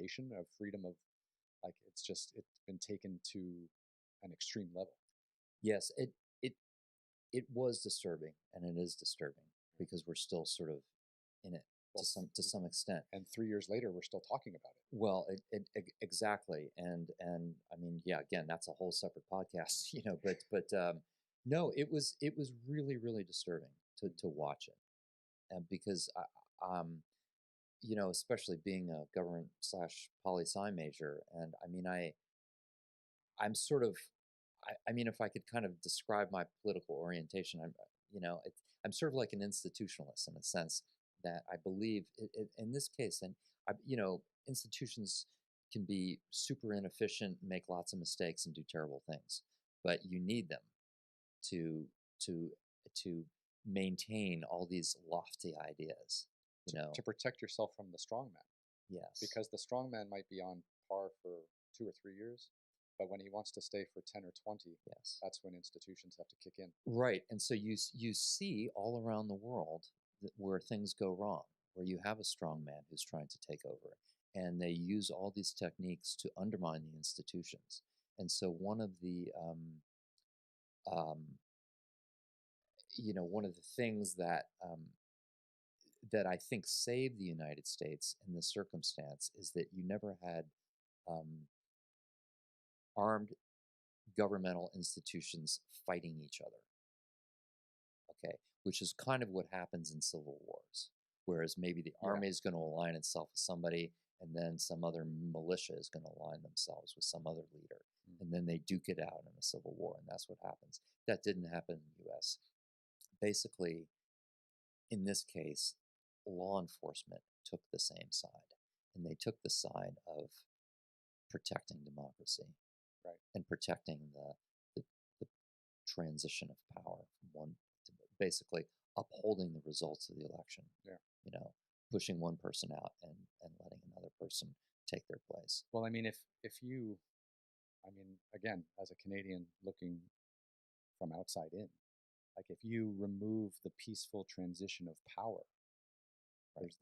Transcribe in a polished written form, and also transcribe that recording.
information, of freedom of, like, it's been taken to an extreme level. Yes, it was disturbing, and it is disturbing because we're still sort of in it to some extent. And 3 years later, we're still talking about it. Well, exactly, and I mean, yeah, again, that's a whole separate podcast, But no, it was really really disturbing to watch it, and because especially being a government / poli-sci major, and I mean, I'm sort of, I mean, if I could kind of describe my political orientation, I'm sort of like an institutionalist in a sense that I believe in this case, and institutions can be super inefficient, make lots of mistakes, and do terrible things, but you need them to to to maintain all these lofty ideas, to protect yourself from the strongman. Yes, because the strongman might be on par for 2 or 3 years, but when he wants to stay for 10 or 20, yes, that's when institutions have to kick in. Right, and so you see all around the world where things go wrong, where you have a strong man who's trying to take over, and they use all these techniques to undermine the institutions. And so one of the things that I think saved the United States in this circumstance is that you never had armed governmental institutions fighting each other. Okay, which is kind of what happens in civil wars, whereas maybe the army is going to align itself with somebody, and then some other militia is going to align themselves with some other leader, and then they duke it out in a civil war, and that's what happens. That didn't happen in the U.S. Basically, in this case, law enforcement took the same side, and they took the side of protecting democracy, right, and protecting the transition of power from one to basically upholding the results of the election. Yeah. Pushing one person out and letting another person take their place. Well, I mean, if you, I mean, again, as a Canadian looking from outside in, like, if you remove the peaceful transition of power, there's